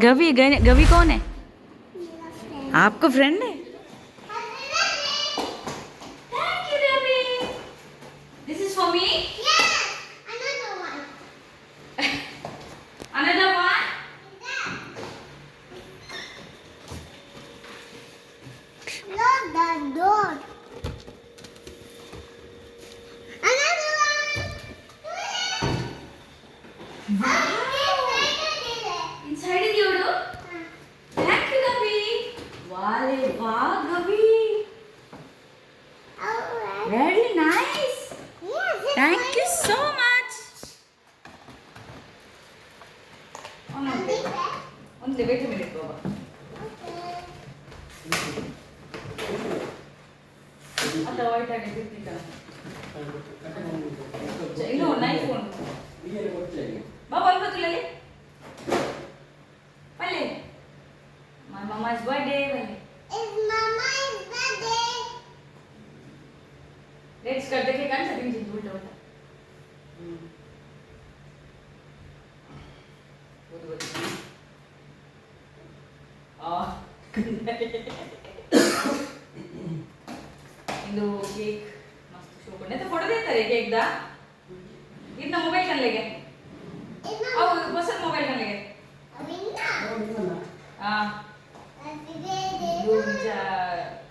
गवी कौन है? आपका फ्रेंड है? Thank you, Gavi. This is for me. Another one. Lock the door. Another one. Inside it, you do. Thank you, Gavi. Wale, wow, Gavi. Alright. Very nice. Yes, it's Thank my you door. so much. Only wait a minute, Baba. Okay. At the white I get it. No, knife phone. Baba, what do you like? Pale. My mama's birthday. Pale. It's Mama's birthday. Let's cut the cake. I'm setting it. Do it. ಇದು cake ಮಸ್ತ್ show ಕೊಂಡೆ ಅಂತ photo ದೇತಾರೆ cake ದಾ ಇದನ್ನ mobile ಕನ್ಲೆಗೆ It's not ಅವು ಹೊಸ mobile ಕನ್ಲೆಗೆ a window. ಆ Happy birthday ಇದು to ನಿಜ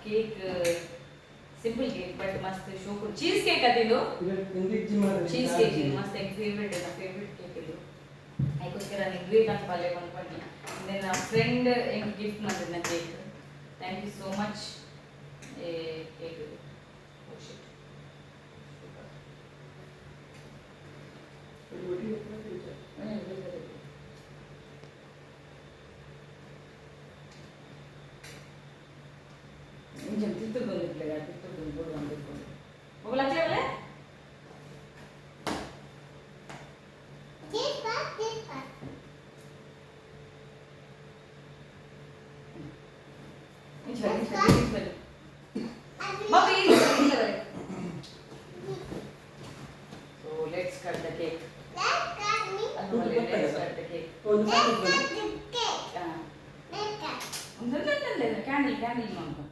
ಕೇಕ್ ಸಿಂಪಲ್ ಕೇಕ್ ಬಟ್ ಮಸ್ತ್ ಶೋ ಚೀಸ್ ಕೇಕ್ ಅದಿದು ಚೀಸ್ ಕೇಕ್ ಮಸ್ತ್ ಎಂಗ್ ಫೇವರೇಟ್ ಕೇಕ್ ಇದು ಅದಕ್ಕೋಸ್ಕರ ನಿಂಗೆ ಅಂತ ಪಲ್ಯ ಕೊಂಡ್ಕೊಂಡು ನನ್ನ ಫ್ರೆಂಡ್ ಎಂಗ್ ಗಿಫ್ಟ್ ಮಾಡಿದ್ನ cake thank you so much cake కొంచెం తిట్టుకుంది ఇట్లా తిట్టుకుంది కూడా పంపించుకోండి ఒక లక్ష ఇవ్వలే this part, this part. Bobby, so let's cut the cake. Let's cut me. Let's cut the cake. Let's cut the cake. Let's cut. Candle ಮಾಡ್ಕೊ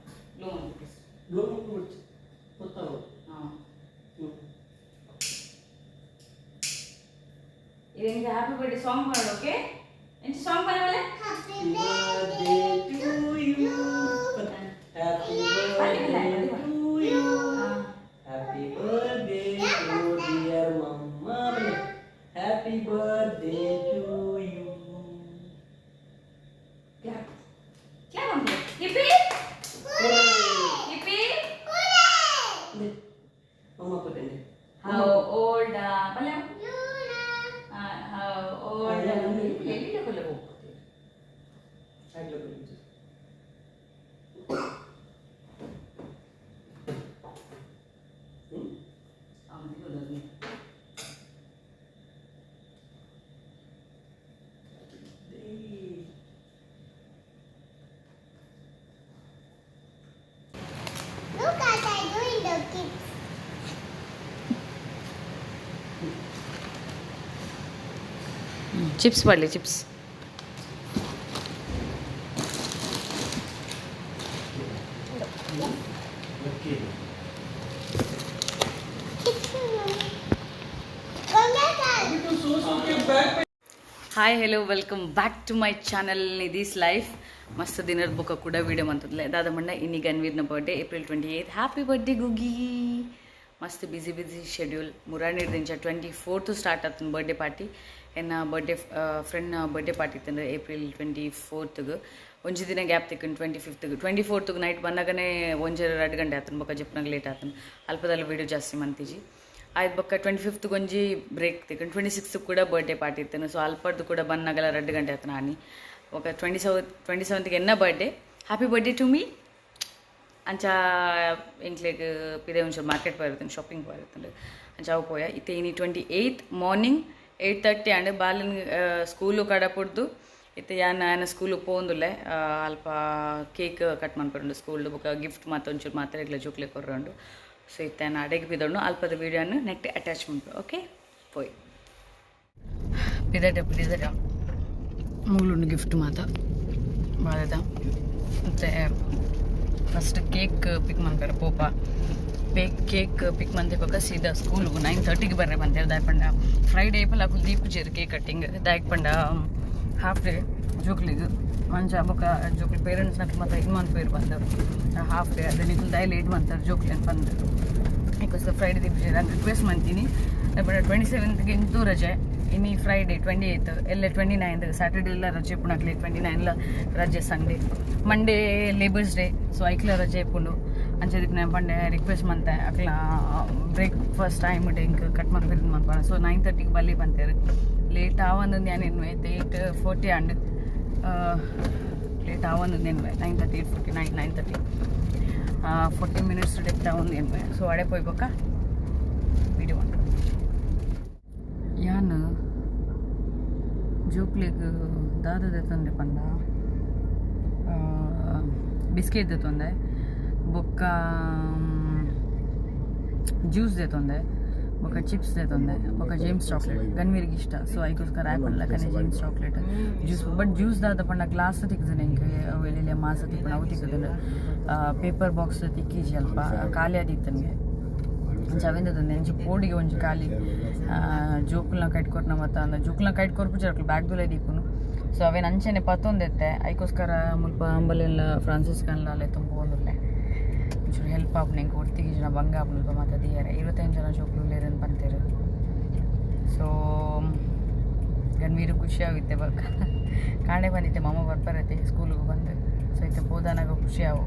ಇದು ಹೆಂಗೆ ಹ್ಯಾಪಿ ಬರ್ಡೇ ಸಾಂಗ್ ಮಾಡು ಓಕೆ ಎಂತ song ಬರವಲ್ಲ Happy birthday to you. Happy birthday to you. Happy birthday to dear Mama. Happy birthday to you. Clap clap ಮಾಡ್ಕೊ hip hip Mama put in it. How old ಬಲ್ಲ Luna. How old ಎಲ್ಲಿ ಕೊಲ್ಲ ಹೋಗ್ತೀವಿ Side look at it. Look at I doing the kids. Chips ಮಾಡಲಿ chips hi hello welcome back to my channel Nidhi's life ಮಸ್ತ್ ದಿನದ ಬುಕ್ಕ ಕೂಡ video ಮಂತದ್ಲೆ ದಾದ ಮಂಡ ಇನ್ನೀಗ ಅನ್ವೀರ್ನ ಬರ್ಡೇ ಏಪ್ರಿಲ್ 28 ಹ್ಯಾಪಿ ಬರ್ಡೇ ಗುಗಿ ಮಸ್ತ್ ಬಿಸಿ ಶೆಡ್ಯೂಲ್ ಮುರಾಣಿರ್ದಿಂಚ 24th ಸ್ಟಾರ್ಟ್ ಆತನ ಬರ್ಡೇ ಪಾರ್ಟಿ ಎನ್ನ ಬರ್ಡೇ ಫ್ರೆಂಡ್ನ ಬರ್ಡೇ ಪಾರ್ಟಿ ಇತ್ತಂದ್ರೆ ಏಪ್ರಿಲ್ 24th ಒಂಜಿ ದಿನ ಗ್ಯಾಪ್ ತಿಕ್ಕನ್ 25th 24th ನೈಟ್ ಬಂದಾಗನೇ ಒಂಜರ 2 ಗಂಟೆ ಆತನ ಬೊಕ್ಕ ಜಿಪ್ನಾಗ ಲೇಟ್ ಆತನ ಅಲ್ಪದಲ್ಲಿ ವೀಡಿಯೋ ಜಾಸ್ತಿ ಮಂತಿಜಿ ಆಯ್ತು ಬೊಕ್ಕ 25th ಒಂಜಿ ಬ್ರೇಕ್ ತಿಕ್ಕನ್ 26th ಕೂಡ ಬರ್ಡೇ ಪಾರ್ಟಿ ಇತ್ತೇನು ಸೊ ಅಲ್ಪದ್ದು ಕೂಡ ಬಂದಾಗಲ್ಲ 2 ಗಂಟೆ ಆತನ ಹಾನಿ ఒక 27th ఎన్న birthday happy birthday to me అంచా ఇంట్లోకి పిదే ఉంచారు మార్కెట్ పోతుంది షాపింగ్ పోతుంది అంచా పోయా ఇతే ఇని 28th మార్నింగ్ 8:30 అండ్ బాలన్ స్కూಲ್ కడపొಡ್ದು ಇತ್ತೆ ಯಾನ ಸ್ಕೂಲ್ ಪೋಂದುಲೆ ಅಲ್ಪ ಕೇಕ್ ಕಟ್ ಮಾಡ್ಕೊಂಡು ಸ್ಕೂಲ್ ಬೊಕ ಗಿಫ್ಟ್ ಮಾತ ಒಂಚೂರು ಮಾತ್ರ ಇಗ್ಲ ಜೋಕ್ಲೆ ಕೊರ್ರಂಡು ಸೊ ಇತ್ತೆ ನಾನು ಅಡೆಗೆ ಬಿದೊಂಡು ಅಲ್ಪದ ವೀಡಿಯೋನ ನೆಟ್ ಅಟ್ಯಾಚ್ ಮಾಡ್ಕೊ ಓಕೆ ಪೋಯ್ ಪಿದಟ ಮೂಗಲುಂಡು ಗಿಫ್ಟ್ ಮಾತ ಬಾಳೆದ ಮತ್ತು ಫಸ್ಟ್ ಕೇಕ್ ಪಿಕ್ ಮಾಡ್ತಾರೆ ಪೋಪ ಕೇಕ್ ಪಿಕ್ ಮಂತೆ ಪಕ್ಕ ಸೀದಾ ಸ್ಕೂಲ್ಗು 9:30ಗೆ ಬರ್ರೆ ಬಂತೇಳಿ ದಾಯ್ಪಂಡ ಫ್ರೈಡೇ ಪಲ್ಲ ಕುಲ್ದೀಪ್ ಚೇರು ಕೇಕ್ ಕಟ್ಟಿಂಗ್ ದಾಯ್ಪಂಡ ಹಾಫ್ ಡೇ ಜೋಕ್ಲಿಗೆ ಮಂಚ ಬೊಕ್ಕ ಜೋಕ್ಲಿ ಪೇರೆಂಟ್ಸ್ ನಕ್ಕೆ ಮತ್ತು ಇನ್ನೊಂದು ಪೇರು ಬಂದರು ಹಾಫ್ ಡೇ ಅದು ನಿಖಲ್ ದಾಯಿ ಲೇಟ್ ಬಂತಾರೆ ಜೋಕ್ಲಿ ಅಂತ ಬಂದರು ಯಾಕೋಸ್ಕರ ಫ್ರೈಡೇ ದೀಪ ಚೇರು ಹಂಗೆ ರಿಕ್ವೆಸ್ಟ್ ಮಾಡ್ತೀನಿ ಬಟ್ 27ಗೆ ಇಂತೂ ರಜೆ ಇನ್ನು ಫ್ರೈಡೇ 28 ಎಲ್ಲ 29 ಸ್ಯಾಟರ್ಡೇ ಎಲ್ಲ ರಜೆ ಪುಣಕ್ಲಿ 29 ರಜೆ Sunday Monday labours day so ಐಕ್ಲ ರಜೆ ಪುಂಡು ಅಂಚೆ ನಾನು ಪಂಡೆ ರಿಕ್ವೆಸ್ಟ್ ಮಂತೆ ಅಕ್ಲ ಬ್ರೇಕ್ಫಾಸ್ಟ್ ಟೈಮ್ ಇಂಕ್ ಕಟ್ ಮಾಡ್ಕೊಂಡು ಮಾಡ್ಕೊಂಡು ಸೊ 9:30ಗೆ ಬಲ್ಲಿ ಬಂತೇರು ಲೇಟ್ ಆವೊಂದು ನೇನು 8:40 ಅಂಡ್ ಲೇಟ್ ಆವೊಂದು ನೇನು 9:30 8:49 9:30 40 ಮಿನಿಟ್ಸ್ ಡೆಕ್ಟ್ ಆವೊಂದು ಏನು ಸೊ ಅಡೆ ಪೋಯ್ಬೇಕ ವಿಡಿಯೋ ಮಾಡಿ ಯಾನು ಜೋಕ್ಲಿಗೆ ದಾದದ ತಂದೆ ಪಂಡ ಬಿಸ್ಕೆಟ್ ತಂದೆ ಬೊಕ್ಕ ಜ್ಯೂಸ್ ತಂದೆ ಬೊಕ್ಕ ಚಿಪ್ಸ್ ತಂದೆ ಬೊಕ್ಕ ಜೇಮ್ಸ್ ಚಾಕ್ಲೇಟ್ ಗನ್ವೀರಿಗೆ ಇಷ್ಟ ಸೊ ಅದಕ್ಕೋಸ್ಕರ ಆ್ಯಪಲ್ ಕನೆ Gems chocolate juice but juice ದಾದ ಪಂಡ ಗ್ಲಾಸ್ ತಿಕ್ಕದ ಹೆಂಗೆ ವೆಳಿಲೆ ಮಾಸ ತಿಕ್ಕಣ ಅವು ತಿಕ್ಕದ ಪೇಪರ್ ಬಾಕ್ಸ್ ತಿಕ್ಕಿಜಿ ಅಲ್ಪ ಖಾಲಿ ಆದಿತ್ತನಿಗೆ ಚವೆಂದದ ಎಂಚು ಪೋಡಿಗೆ ಒಂಚು ಖಾಲಿ ಜೋಕುಲ್ನ ಕಟ್ಕೊರ್ನ ಮತ್ತು ಅಂದ ಜೋಕುಲ್ನ ಕಟ್ಕೊರ್ಪು ಜರಕ್ಲು ಬ್ಯಾಗ್ದುಲೆ ದೀಪುನು ಸೊ ಅವೇನು ಅಂಚೆನೆ ಪತ್ತೊಂದೆತ್ತೆ ಅದಕ್ಕೋಸ್ಕರ ಮುಲ್ಪ ಅಂಬಲೆಲ್ಲ ಫ್ರಾನ್ಸಿಸ್ ಕನ್ಲಾಲೆ ತುಂಬ ಒಂದುಲ್ಲೆ ಒಂಚೂರು ಹೆಲ್ಪ್ ಆಪ್ ನಂಗೆ ಒಟ್ಟಿಗೆ ಜನ ಬಂಗ ಮುಲ್ಪ ಮತ್ತು ದಿಯಾರೆ 25 ಜನ ಜೋಕ್ಲು ಲೇರನ್ ಬಂತೇರು ಸೊ ಗನ್ವೀರು ಖುಷಿ ಆಗುತ್ತೆ ಬಕ್ಕ ಕಾಣೆ ಬಂದಿತ್ತೆ ಮಮ್ಮ ಬರ್ಬರತ್ತೆ ಸ್ಕೂಲಿಗೆ ಬಂದು ಸೊ ಇತ್ತೆ ಪೋದಾನಾಗ ಖುಷಿ ಆವು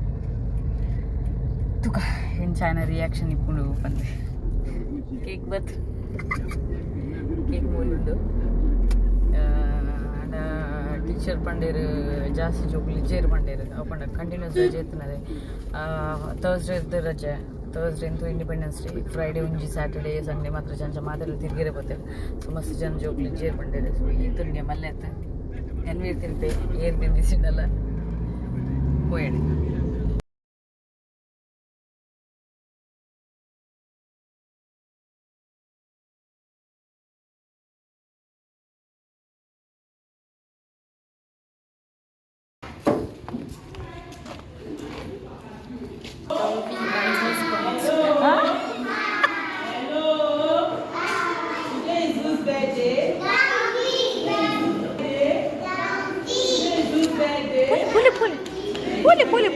ತುಕ ಏನು ಚಾಯ್ನ ರಿಯಾಕ್ಷನ್ ಇಪ್ಕೊಂಡು ಬಂದೆ ಕೇಕ್ ಬತ್ ಕೇಕ್ ಮೂಲಿದ್ದು ಟೀಚರ್ ಪಂಡೇರು ಜಾಸ್ತಿ ಜೋಕ್ಲಿ ಜೇರು ಪಂಡೇರು ಅವು ಪಂಡ ಕಂಟಿನ್ಯೂಸ್ ರಜೆ ಇರ್ತದೆ ಥರ್ಸ್ಡೇ ಇರ್ತದೆ ರಜೆ ಥರ್ಸ್ಡೇ ಅಂತೂ ಇಂಡಿಪೆಂಡೆನ್ಸ್ ಡೇ ಫ್ರೈಡೇ ಒಂಜಿ ಸ್ಯಾಟರ್ಡೇ ಸಂಡೇ ಮಾತ್ರ ಜನ ಮಾತಾಡಲು ತಿರ್ಗಿರೇ ಬರ್ತೇವೆ ಸೊ ಮಸ್ತ್ ಜನ ಜೋಕ್ಲಿ ಜೇರು ಪಂಡೇರು ಸೊ ಈ ತುಣ್ಯ ಮಲ್ಲೆ ಅಂತ ಎನ್ವೀರ್ ತಿಂತೆ ಏರು ತಿಂದಿಸಿಡಲ್ಲ ಹೋಯಡಿ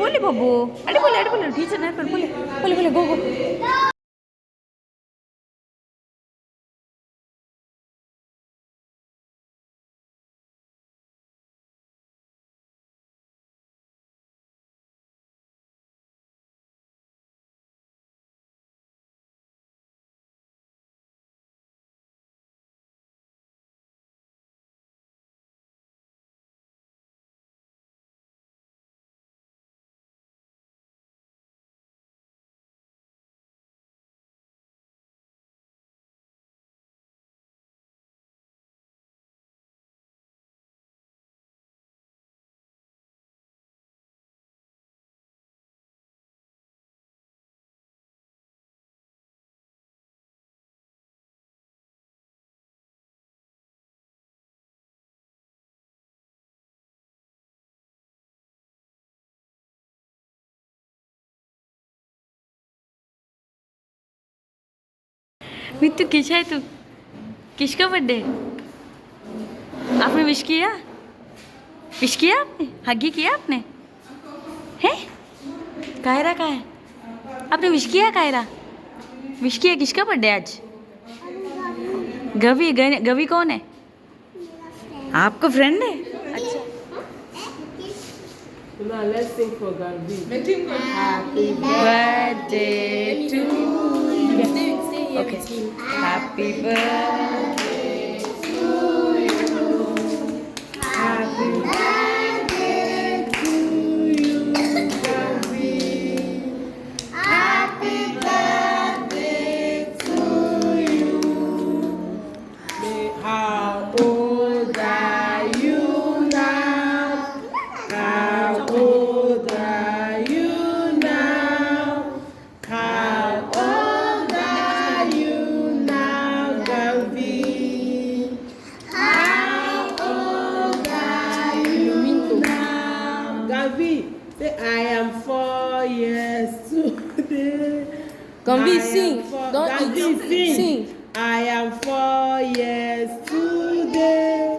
बोले बाबू अड़े बोले टीचर ना कर बोले गो गो मित्तू किस है तू किसका बर्थडे आपने विश किया आपने हगी किया आपने है कायरा का है आपने विश किया कायरा विश किया किसका बर्थडे आज गवी गवी कौन है आपका फ्रेंड है अच्छा let's sing for Garvi. Happy birthday to you. Okay. Happy birthday to you. Happy birthday to you, Garvi. Happy birthday to you. How old are you now? How old are you now? How old are you now, Garvi? How old are Say, I am 4 years today. Gambi, I sing. am four- Don't Gambi, eat. sing. Sing. I am 4 years today.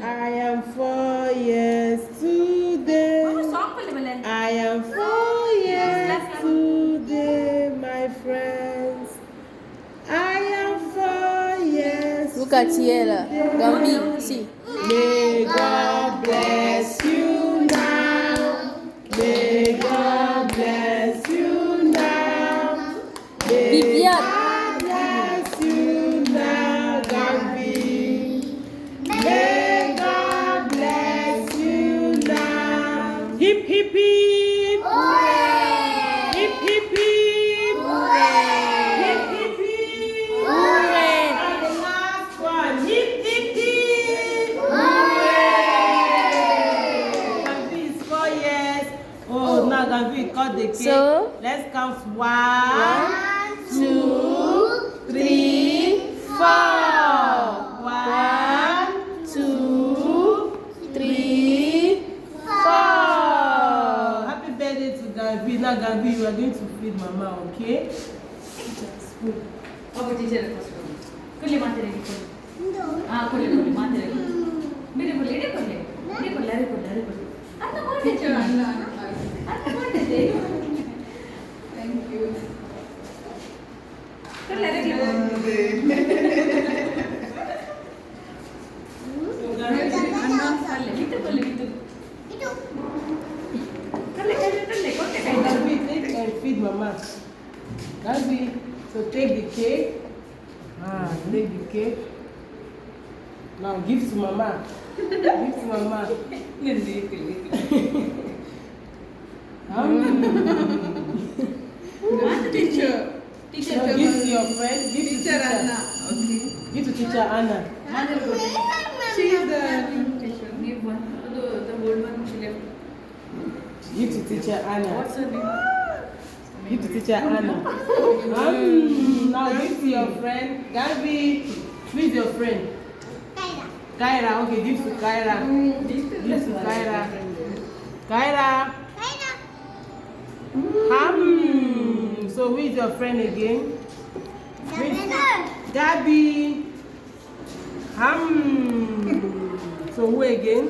I am 4 years today. I am 4 years today, my friends. I am 4 years. Look at Tiela. Gambi, see. May God bless you now. May God bless you now. May Vivian. God bless you now, Gambi. May God bless you now. Hip, hip, hip. Hooray! Hip, hip, hip. Hip, hip, hip. And the last one. Hip, hip, hip. Gambi is 4 years. Oh, now Gambi cut the cake. So? Let's count 1, 2, 3, 4. 1, 2, 3, 4. Happy birthday to Gambi. Now Gambi, you are going to feed Mama, okay? ಒಬ್ಬ teacher ಕೊಡ್ಲಿ ಮಾತಾಡಿ ಕೊಡ್ಲಿ ಮಾತಾಡಿ ಬೇರೆ ಕೊಡ್ಲಿ ಇಡೀ ಕೊಡ್ಲಿ ಅರೆ ಕೊಡ್ಲಿ ಅರ್ಥ ಮಾಡ್ತೈತೆ ಅರ್ಥ ಮಾಡ್ತೈತೆ ಥ್ಯಾಂಕ್ ಯು ಕೊಡ್ಲಿ ಅರೆ ಬಿಟ್ಟು ಕೊಡ್ಲಿ ಬಿಟ್ಟು ಕೊಡ್ಲಿ ಕೊಟ್ಟೆ ಕೈ Gambi, take and feed Mama. Gambi, so take the cake. Take the cake. Now give to Mama. Give to Mama. Teacher Now give to your friend. Give to teacher Anna. Okay. Give to teacher Anna. She is the new one. The old one she left. Give to teacher Anna. What's her name? Give to teacher Anna. Now give to your friend. Gambi, who's your friend? Kyra. Okay, give to Kyra. Give to Kyra. Kyra. So who is your friend again? Gabby. So who again?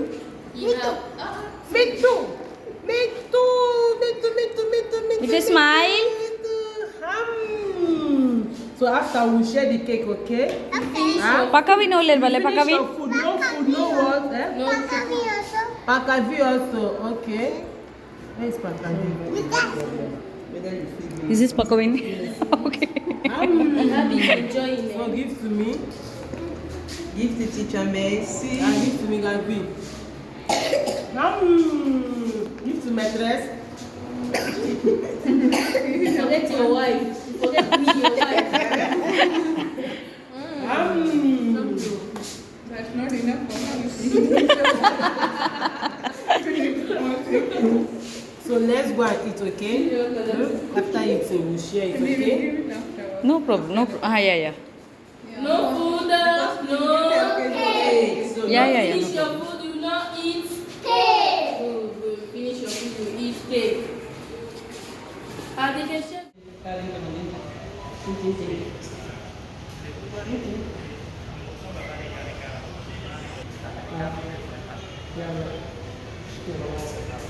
Me too. It is smile. So after we share the cake, okay? Pakavin oler bale Finish pakavin. your food, no what? Pakavi also, okay. Where is Pakavi? Is this Pakavin? Okay. So give to me. Give to teacher Mercy. And give to me, Gabi. Give to Maîtresse. Forget your wife. Forget me, your wife. That's not enough for me. So let's go and eat, okay? After eating, we'll share it, okay? No problem. No problem. Yeah. No food, no. So Yeah. Finish your food, you not eat cake. Good. Finish your food, you eat cake. Yeah.